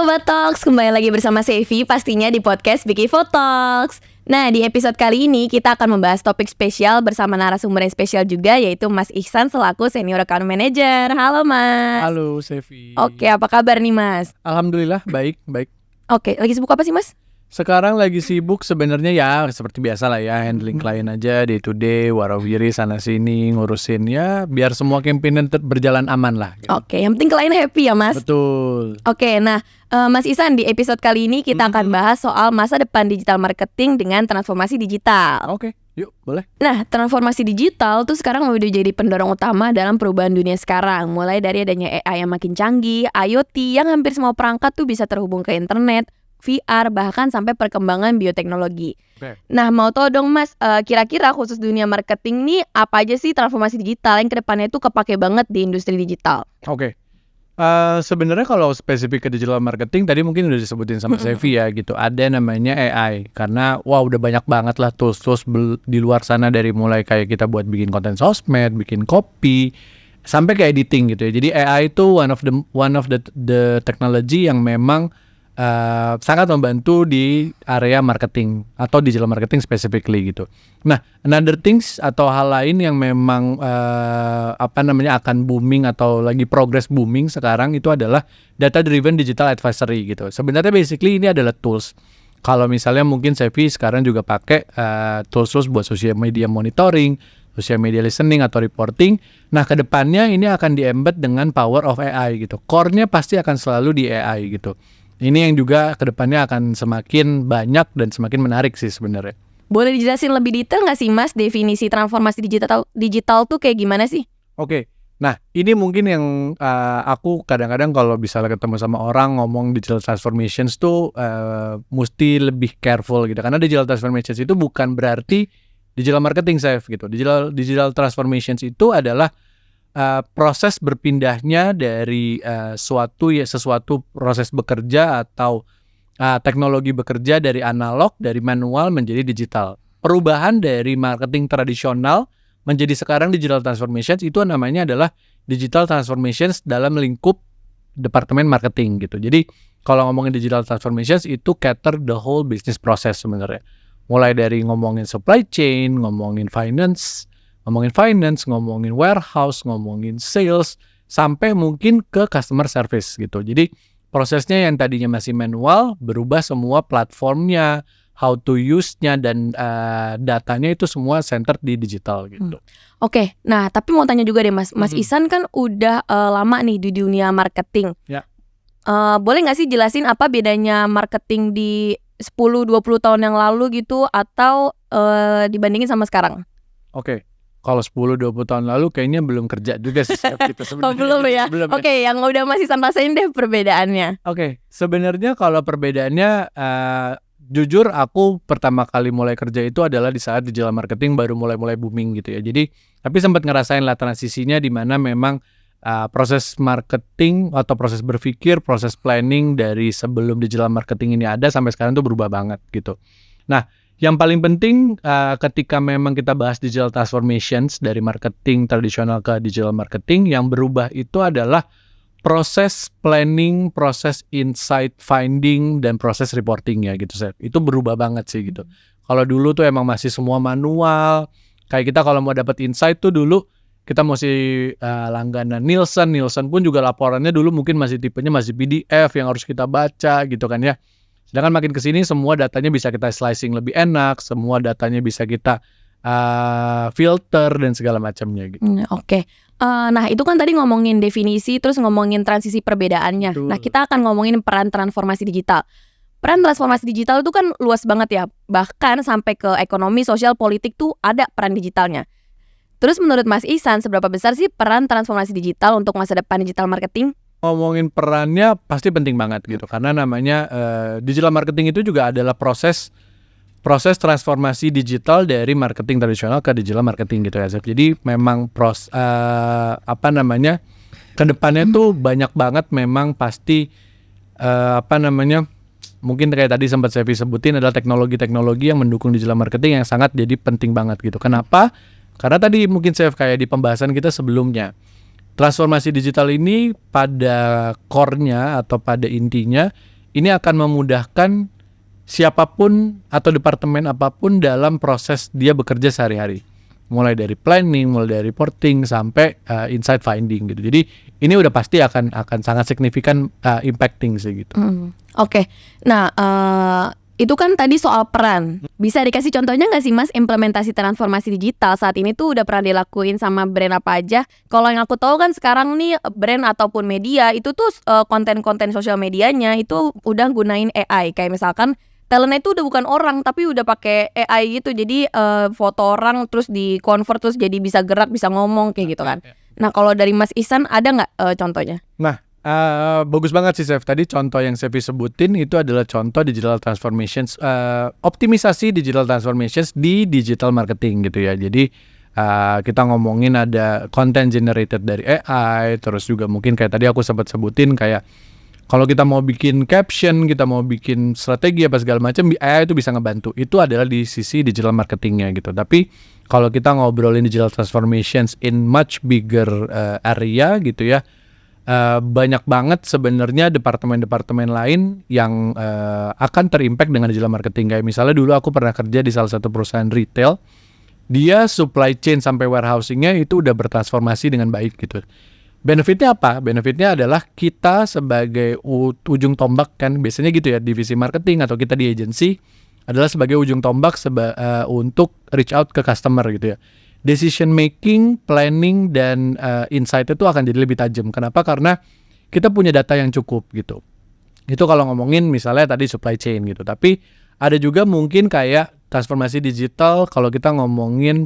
Sobat Talks, kembali lagi bersama Sevi pastinya di podcast Big Info Talks. Nah, di episode kali ini kita akan membahas topik spesial bersama narasumber yang spesial juga, yaitu Mas Ihsan selaku Senior Account Manager. Halo Mas. Halo Sevi. Oke, apa kabar nih Mas? Alhamdulillah baik. Oke, lagi sibuk apa sih Mas? Sekarang lagi sibuk sebenarnya ya seperti biasa lah ya, handling klien aja day to day, warawiri sana sini, ngurusin ya biar semua campaign berjalan aman lah gitu. Oke, yang penting klien happy ya Mas. Betul. Oke, nah Mas Ihsan, di episode kali ini kita akan bahas soal masa depan digital marketing dengan transformasi digital. Oke, yuk boleh. Nah, transformasi digital tuh sekarang udah jadi pendorong utama dalam perubahan dunia sekarang. Mulai dari adanya AI yang makin canggih, IoT yang hampir semua perangkat tuh bisa terhubung ke internet, VR, bahkan sampai perkembangan bioteknologi. Oke. Nah, mau tahu dong Mas, kira-kira khusus dunia marketing nih apa aja sih transformasi digital yang kedepannya itu kepake banget di industri digital? Oke. Sebenarnya kalau spesifik ke digital marketing tadi mungkin udah disebutin sama Sevi ya gitu. Ada namanya AI karena udah banyak banget lah tools di luar sana, dari mulai kayak kita buat bikin konten sosmed, bikin copy, sampai ke editing gitu ya. Jadi AI itu one of the technology yang memang sangat membantu di area marketing atau digital marketing specifically gitu. Nah, another things atau hal lain yang memang akan booming atau lagi progress booming sekarang itu adalah data driven digital advisory gitu. Sebenarnya basically ini adalah tools. Kalau misalnya mungkin Sevi sekarang juga pakai tools buat social media monitoring, social media listening atau reporting. Nah, kedepannya ini akan di-embed dengan power of AI gitu. Core-nya pasti akan selalu di AI gitu. Ini yang juga kedepannya akan semakin banyak dan semakin menarik sih sebenarnya. Boleh dijelasin lebih detail nggak sih Mas, definisi transformasi digital tuh kayak gimana sih? Oke. Nah, ini mungkin yang aku kadang-kadang kalau misalnya ketemu sama orang ngomong digital transformations tuh mesti lebih careful gitu. Karena digital transformations itu bukan berarti digital marketing safe gitu. Digital transformations itu adalah proses berpindahnya dari sesuatu proses bekerja atau teknologi bekerja dari analog, dari manual menjadi digital. Perubahan dari marketing tradisional menjadi sekarang digital transformations itu namanya adalah digital transformations dalam lingkup departemen marketing gitu. Jadi kalau ngomongin digital transformations itu cater the whole business process sebenarnya. Mulai dari ngomongin supply chain, ngomongin finance, ngomongin warehouse, ngomongin sales, sampai mungkin ke customer service gitu. Jadi prosesnya yang tadinya masih manual berubah semua platformnya, how to use-nya dan datanya itu semua center di digital gitu. Oke, nah tapi mau tanya juga deh Mas, Mas Ihsan kan udah lama nih di dunia marketing. Ya. Boleh nggak sih jelasin apa bedanya marketing di 10-20 tahun yang lalu gitu atau dibandingin sama sekarang? Oke. Kalau 10-20 tahun lalu kayaknya belum kerja juga sih gitu sebenarnya. Oh belum ya? Oke, yang udah Mas Ihsan rasain deh perbedaannya. Oke, sebenarnya kalau perbedaannya jujur aku pertama kali mulai kerja itu adalah di saat digital marketing baru mulai booming gitu ya. Jadi tapi sempat ngerasain lah transisinya di mana memang proses marketing atau proses berpikir, proses planning dari sebelum digital marketing ini ada sampai sekarang tuh berubah banget gitu. Nah, yang paling penting ketika memang kita bahas digital transformations dari marketing tradisional ke digital marketing, yang berubah itu adalah proses planning, proses insight finding, dan proses reporting ya gitu. Itu berubah banget sih gitu. Kalau dulu tuh emang masih semua manual, kayak kita kalau mau dapat insight tuh dulu kita mesti langganan Nielsen pun juga laporannya dulu mungkin masih tipenya masih PDF yang harus kita baca gitu kan ya. Sedangkan makin kesini semua datanya bisa kita slicing lebih enak, semua datanya bisa kita filter dan segala macamnya gitu. Oke. Nah itu kan tadi ngomongin definisi, terus ngomongin transisi perbedaannya. Betul. Nah kita akan ngomongin peran transformasi digital. Peran transformasi digital itu kan luas banget ya. Bahkan sampai ke ekonomi, sosial, politik tuh ada peran digitalnya. Terus menurut Mas Ihsan, seberapa besar sih peran transformasi digital untuk masa depan digital marketing? Ngomongin perannya pasti penting banget gitu, karena namanya digital marketing itu juga adalah proses transformasi digital dari marketing tradisional ke digital marketing gitu ya. Jadi memang kedepannya tuh banyak banget memang pasti mungkin kayak tadi sempat saya sebutin adalah teknologi-teknologi yang mendukung digital marketing yang sangat jadi penting banget gitu. Kenapa? Karena tadi mungkin saya kayak di pembahasan kita sebelumnya, transformasi digital ini pada core-nya atau pada intinya ini akan memudahkan siapapun atau departemen apapun dalam proses dia bekerja sehari-hari. Mulai dari planning, mulai dari reporting sampai insight finding gitu. Jadi ini udah pasti akan sangat signifikan impacting sih gitu. Oke. Nah, itu kan tadi soal peran. Bisa dikasih contohnya nggak sih Mas implementasi transformasi digital saat ini tuh udah pernah dilakuin sama brand apa aja? Kalau yang aku tahu kan sekarang nih brand ataupun media itu tuh konten-konten sosial medianya itu udah gunain AI. Kayak misalkan talentnya itu udah bukan orang tapi udah pakai AI gitu. Jadi foto orang terus di convert terus jadi bisa gerak, bisa ngomong kayak gitu kan. Nah, kalau dari Mas Ihsan ada nggak contohnya? Nah, bagus banget sih Chef. Tadi contoh yang Chef sebutin itu adalah contoh digital transformations, optimisasi digital transformations di digital marketing gitu ya. Jadi kita ngomongin ada content generated dari AI, terus juga mungkin kayak tadi aku sempat sebutin kayak kalau kita mau bikin caption, kita mau bikin strategi apa segala macam, AI itu bisa ngebantu. Itu adalah di sisi digital marketingnya gitu. Tapi kalau kita ngobrolin digital transformations in much bigger area gitu ya, banyak banget sebenarnya departemen-departemen lain yang akan terimpact dengan digital marketing. Kayak misalnya dulu aku pernah kerja di salah satu perusahaan retail, dia supply chain sampai warehousingnya itu udah bertransformasi dengan baik gitu. Benefitnya apa? Benefitnya adalah kita sebagai ujung tombak kan, biasanya gitu ya, divisi marketing atau kita di agency adalah sebagai ujung tombak untuk reach out ke customer gitu ya. Decision making, planning, dan insight itu akan jadi lebih tajam. Kenapa? Karena kita punya data yang cukup gitu. Itu kalau ngomongin misalnya tadi supply chain gitu. Tapi ada juga mungkin kayak transformasi digital kalau kita ngomongin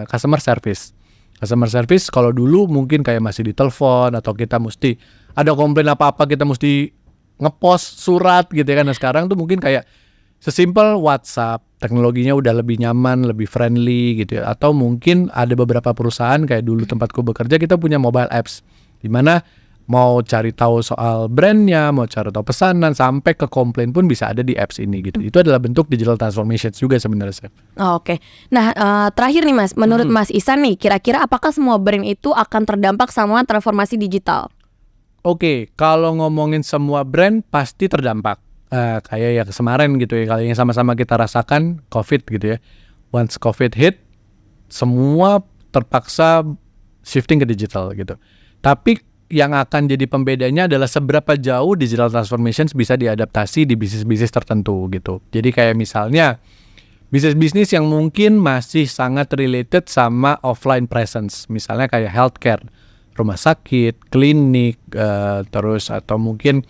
customer service. Customer service kalau dulu mungkin kayak masih di telepon atau kita mesti ada komplain apa-apa kita mesti ngepost surat gitu ya kan. Nah, sekarang tuh mungkin kayak sesimpel WhatsApp, teknologinya udah lebih nyaman, lebih friendly gitu ya. Atau mungkin ada beberapa perusahaan kayak dulu tempatku bekerja kita punya mobile apps di mana mau cari tahu soal brandnya, mau cari tahu pesanan, sampai ke komplain pun bisa ada di apps ini gitu. Itu adalah bentuk digital transformation juga sebenarnya, Chef. Oke. Nah, terakhir nih Mas, menurut Mas Ihsan nih, kira-kira apakah semua brand itu akan terdampak sama transformasi digital? Oke, kalau ngomongin semua brand pasti terdampak. Kayak yang kemarin gitu ya, kalau yang sama-sama kita rasakan COVID gitu ya. Once COVID hit, semua terpaksa shifting ke digital gitu. Tapi yang akan jadi pembedanya adalah seberapa jauh digital transformation bisa diadaptasi di bisnis-bisnis tertentu gitu. Jadi kayak misalnya bisnis-bisnis yang mungkin masih sangat related sama offline presence, misalnya kayak healthcare, rumah sakit, klinik, terus atau mungkin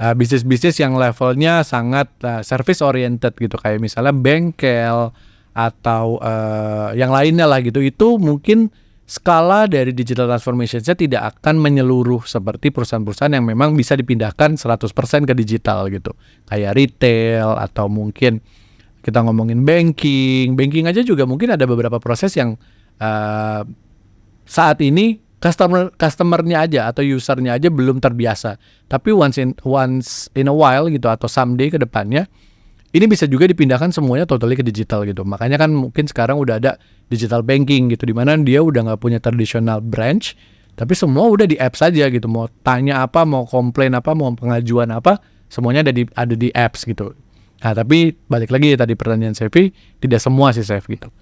bisnis-bisnis yang levelnya sangat service oriented gitu, kayak misalnya bengkel atau yang lainnya lah gitu. Itu mungkin skala dari digital transformation-nya tidak akan menyeluruh seperti perusahaan-perusahaan yang memang bisa dipindahkan 100% ke digital gitu. Kayak retail atau mungkin kita ngomongin banking aja juga mungkin ada beberapa proses yang saat ini customer-nya aja atau usernya aja belum terbiasa. Tapi once in a while gitu atau someday ke depannya ini bisa juga dipindahkan semuanya totally ke digital gitu. Makanya kan mungkin sekarang udah ada digital banking gitu, dimana dia udah nggak punya traditional branch, tapi semua udah di apps saja gitu. Mau tanya apa, mau komplain apa, mau pengajuan apa, semuanya ada di apps gitu. Nah, tapi balik lagi tadi pertanyaan Sevi, tidak semua sih Chef gitu.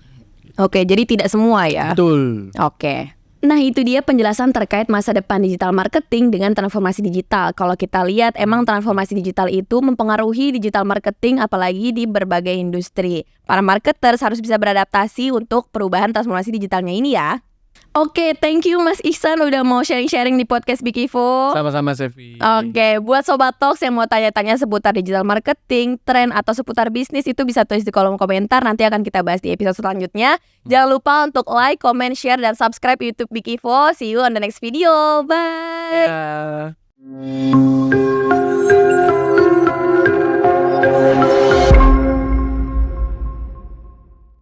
Oke, jadi tidak semua ya. Betul. Oke. Nah, itu dia penjelasan terkait masa depan digital marketing dengan transformasi digital. Kalau kita lihat, emang transformasi digital itu mempengaruhi digital marketing apalagi di berbagai industri. Para marketers harus bisa beradaptasi untuk perubahan transformasi digitalnya ini ya. Oke, thank you Mas Ihsan udah mau sharing-sharing di podcast Bikivo. Sama-sama Sevi. Oke, buat Sobat Talks yang mau tanya-tanya seputar digital marketing, tren, atau seputar bisnis itu bisa tulis di kolom komentar. Nanti akan kita bahas di episode selanjutnya. Jangan lupa untuk like, comment, share, dan subscribe YouTube Bikivo. See you on the next video. Bye. Yeah.